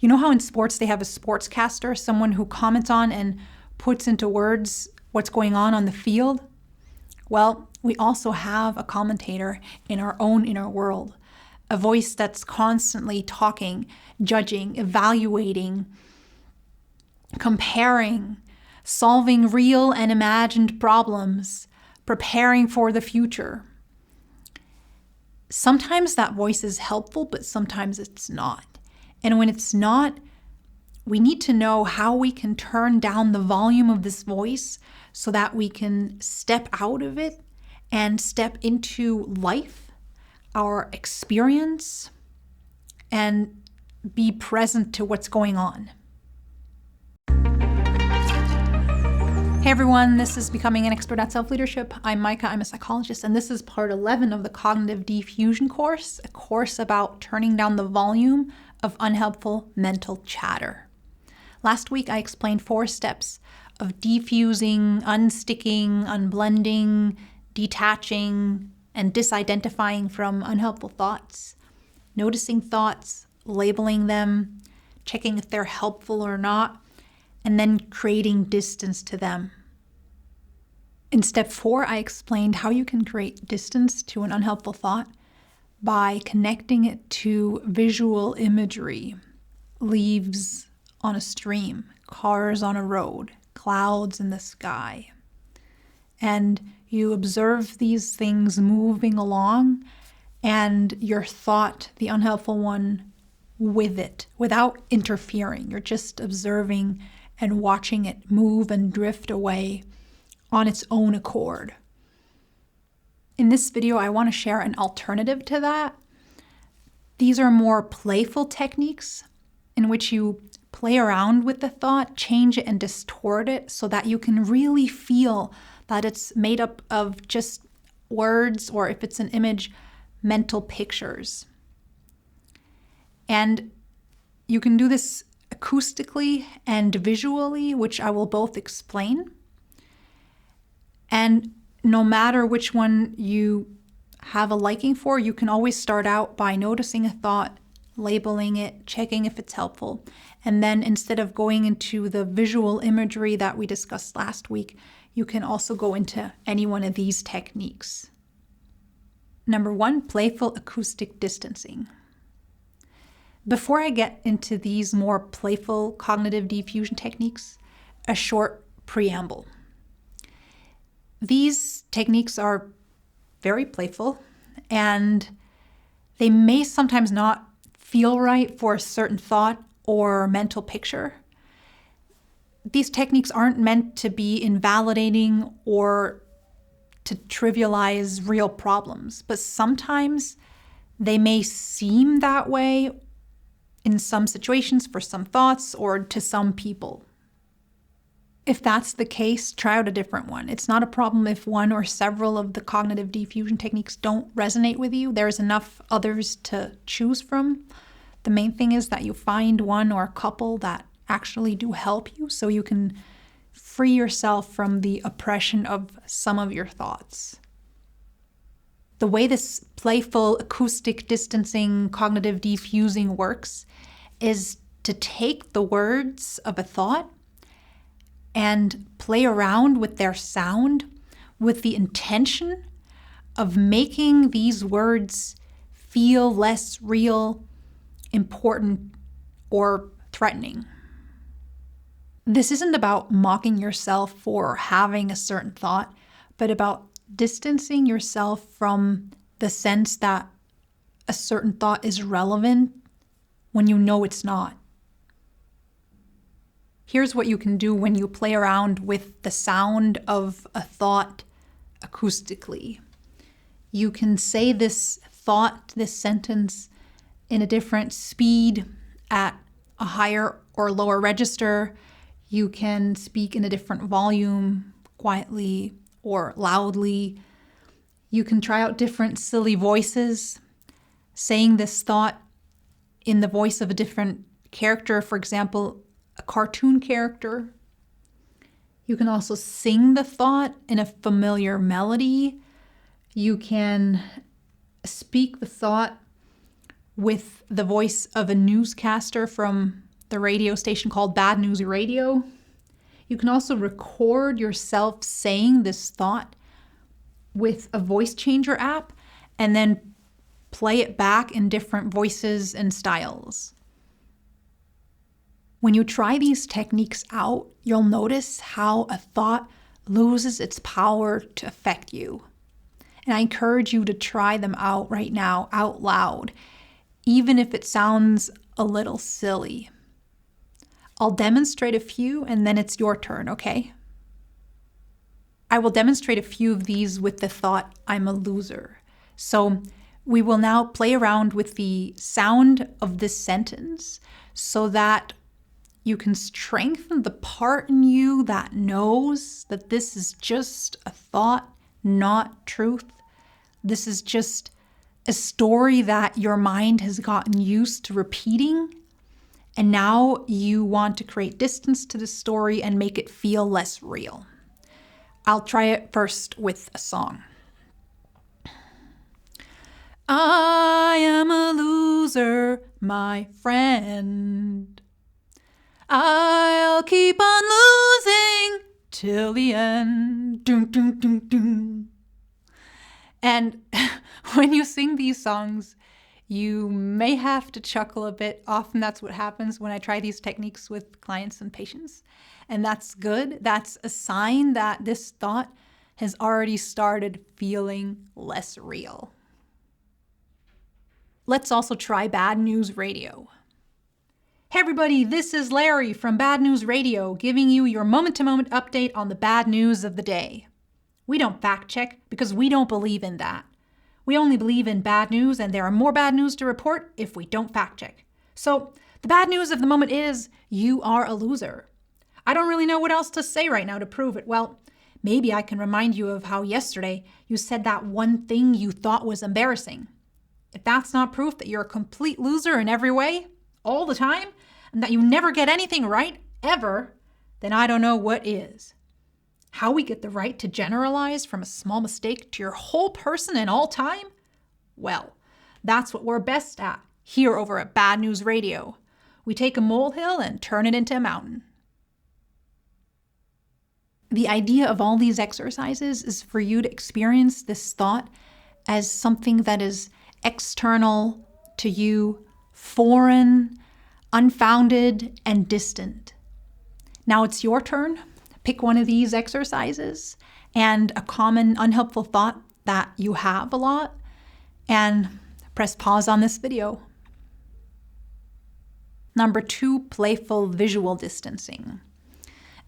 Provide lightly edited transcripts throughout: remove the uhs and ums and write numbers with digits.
You know how in sports they have a sportscaster, someone who comments on and puts into words what's going on the field? Well, we also have a commentator in our own inner world, a voice that's constantly talking, judging, evaluating, comparing, solving real and imagined problems, preparing for the future. Sometimes that voice is helpful, but sometimes it's not. And when it's not, we need to know how we can turn down the volume of this voice so that we can step out of it and step into life, our experience, and be present to what's going on. Hey everyone, this is Becoming an Expert at Self-Leadership. I'm Maika, I'm a psychologist, and this is part 11 of the Cognitive Defusion course, a course about turning down the volume of unhelpful mental chatter. Last week I explained 4 steps of defusing, unsticking, unblending, detaching, and disidentifying from unhelpful thoughts, noticing thoughts, labeling them, checking if they're helpful or not, and then creating distance to them. In step 4, I explained how you can create distance to an unhelpful thought by connecting it to visual imagery, leaves on a stream, cars on a road, clouds in the sky. And you observe these things moving along and your thought, the unhelpful one, with it, without interfering. You're just observing and watching it move and drift away on its own accord. In this video, I want to share an alternative to that. These are more playful techniques in which you play around with the thought, change it and distort it so that you can really feel that it's made up of just words, or if it's an image, mental pictures. And you can do this acoustically and visually, which I will both explain. And no matter which one you have a liking for, you can always start out by noticing a thought, labeling it, checking if it's helpful. And then instead of going into the visual imagery that we discussed last week, you can also go into any one of these techniques. Number 1, playful acoustic distancing. Before I get into these more playful cognitive defusion techniques, a short preamble. These techniques are very playful, and they may sometimes not feel right for a certain thought or mental picture. These techniques aren't meant to be invalidating or to trivialize real problems, but sometimes they may seem that way in some situations for some thoughts or to some people. If that's the case, try out a different one. It's not a problem if one or several of the cognitive defusion techniques don't resonate with you. There's enough others to choose from. The main thing is that you find one or a couple that actually do help you so you can free yourself from the oppression of some of your thoughts. The way this playful acoustic distancing cognitive defusing works is to take the words of a thought and play around with their sound with the intention of making these words feel less real, important, or threatening. This isn't about mocking yourself for having a certain thought, but about distancing yourself from the sense that a certain thought is relevant when you know it's not. Here's what you can do when you play around with the sound of a thought acoustically. You can say this thought, this sentence, in a different speed, at a higher or lower register. You can speak in a different volume, quietly or loudly. You can try out different silly voices, saying this thought in the voice of a different character, for example, a cartoon character. You can also sing the thought in a familiar melody. You can speak the thought with the voice of a newscaster from the radio station called Bad News Radio. You can also record yourself saying this thought with a voice changer app and then play it back in different voices and styles. When you try these techniques out, you'll notice how a thought loses its power to affect you. And I encourage you to try them out right now, out loud, even if it sounds a little silly. I'll demonstrate a few and then it's your turn, okay? I will demonstrate a few of these with the thought, I'm a loser. So we will now play around with the sound of this sentence so that you can strengthen the part in you that knows that this is just a thought, not truth. This is just a story that your mind has gotten used to repeating. And now you want to create distance to the story and make it feel less real. I'll try it first with a song. I am a loser, my friend. I'll keep on losing till the end. Dun, dun, dun, dun. And when you sing these songs, you may have to chuckle a bit. Often that's what happens when I try these techniques with clients and patients. And that's good. That's a sign that this thought has already started feeling less real. Let's also try Bad News Radio. Hey everybody, this is Larry from Bad News Radio, giving you your moment-to-moment update on the bad news of the day. We don't fact check because we don't believe in that. We only believe in bad news, and there are more bad news to report if we don't fact check. So the bad news of the moment is you are a loser. I don't really know what else to say right now to prove it. Well, maybe I can remind you of how yesterday you said that one thing you thought was embarrassing. If that's not proof that you're a complete loser in every way, all the time, and that you never get anything right, ever, then I don't know what is. How we get the right to generalize from a small mistake to your whole person and all time? Well, that's what we're best at here over at Bad News Radio. We take a molehill and turn it into a mountain. The idea of all these exercises is for you to experience this thought as something that is external to you, foreign, unfounded, and distant. Now it's your turn. Pick one of these exercises and a common unhelpful thought that you have a lot and press pause on this video. Number 2, playful visual distancing.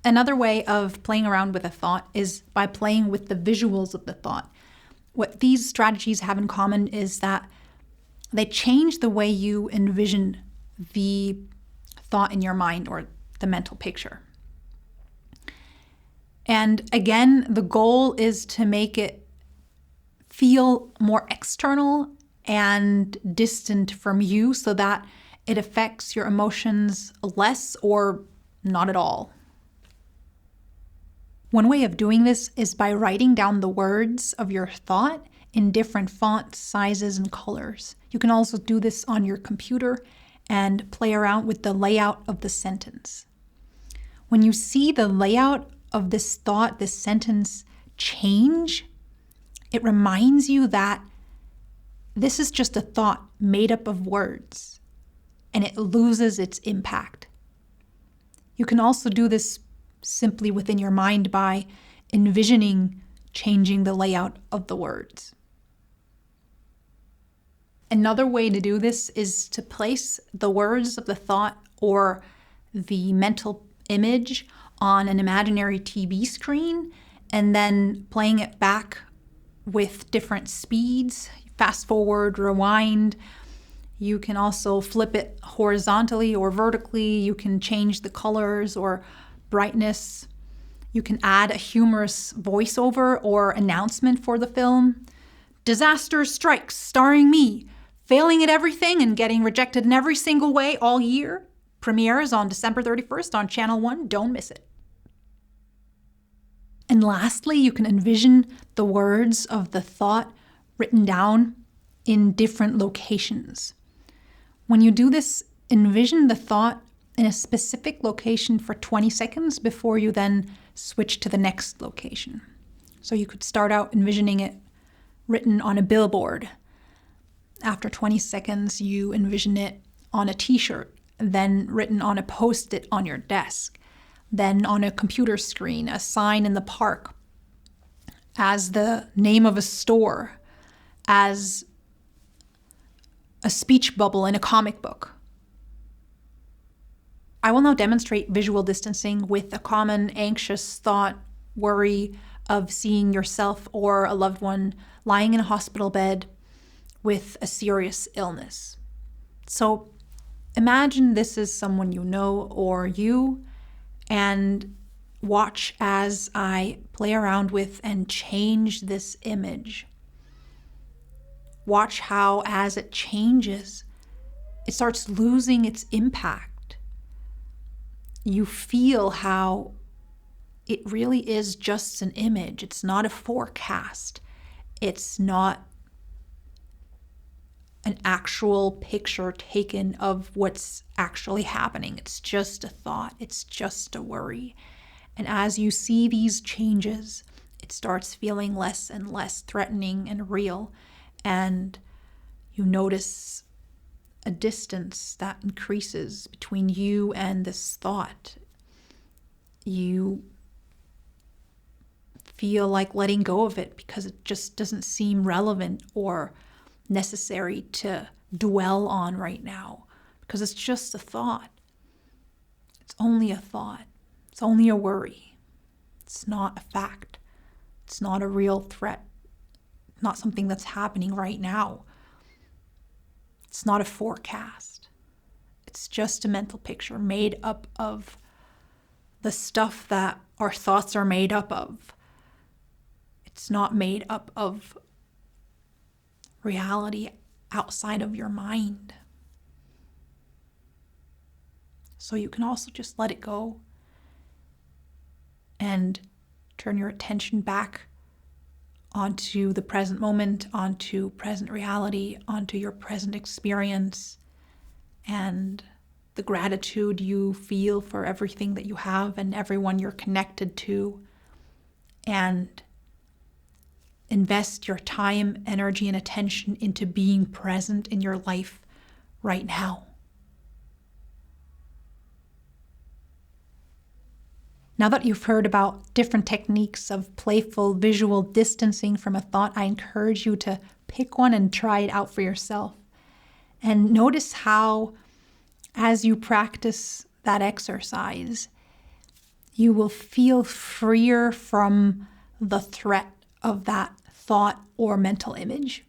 Another way of playing around with a thought is by playing with the visuals of the thought. What these strategies have in common is that they change the way you envision the thought in your mind or the mental picture. And again, the goal is to make it feel more external and distant from you so that it affects your emotions less or not at all. One way of doing this is by writing down the words of your thought in different fonts, sizes, and colors. You can also do this on your computer and play around with the layout of the sentence. When you see the layout of this thought, this sentence change, it reminds you that this is just a thought made up of words and it loses its impact. You can also do this simply within your mind by envisioning changing the layout of the words. Another way to do this is to place the words of the thought or the mental image on an imaginary TV screen and then playing it back with different speeds, fast forward, rewind. You can also flip it horizontally or vertically. You can change the colors or brightness. You can add a humorous voiceover or announcement for the film. Disaster strikes, starring me, failing at everything and getting rejected in every single way all year. Premieres on December 31st on Channel 1. Don't miss it. And lastly, you can envision the words of the thought written down in different locations. When you do this, envision the thought in a specific location for 20 seconds before you then switch to the next location. So you could start out envisioning it written on a billboard. After 20 seconds, you envision it on a t-shirt, then written on a post-it on your desk, then on a computer screen, a sign in the park, as the name of a store, as a speech bubble in a comic book. I will now demonstrate visual distancing with a common anxious thought, worry of seeing yourself or a loved one lying in a hospital bed with a serious illness. So imagine this is someone you know or you, and watch as I play around with and change this image. Watch how, as it changes, it starts losing its impact. You feel how it really is just an image. It's not a forecast. It's not an actual picture taken of what's actually happening. It's just a thought. It's just a worry. And as you see these changes, it starts feeling less and less threatening and real. And you notice a distance that increases between you and this thought. You feel like letting go of it because it just doesn't seem relevant or necessary to dwell on right now, because it's just a thought. It's only a thought. It's only a worry. It's not a fact. It's not a real threat. Not something that's happening right now. It's not a forecast. It's just a mental picture made up of the stuff that our thoughts are made up of. It's not made up of reality outside of your mind. So you can also just let it go and turn your attention back onto the present moment, onto present reality, onto your present experience, and the gratitude you feel for everything that you have and everyone you're connected to, and invest your time, energy, and attention into being present in your life right now. Now that you've heard about different techniques of playful visual distancing from a thought, I encourage you to pick one and try it out for yourself. And notice how, as you practice that exercise, you will feel freer from the threat of that thought or mental image.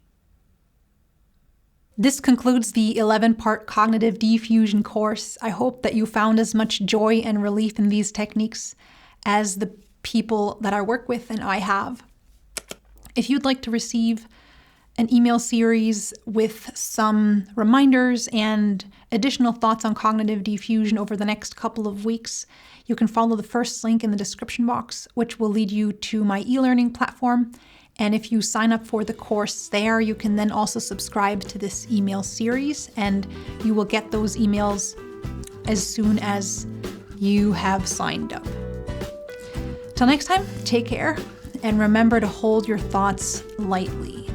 This concludes the 11-part cognitive defusion course. I hope that you found as much joy and relief in these techniques as the people that I work with and I have. If you'd like to receive an email series with some reminders and additional thoughts on cognitive defusion over the next couple of weeks, you can follow the first link in the description box, which will lead you to my e-learning platform. And if you sign up for the course there, you can then also subscribe to this email series, and you will get those emails as soon as you have signed up. Till next time, take care, and remember to hold your thoughts lightly.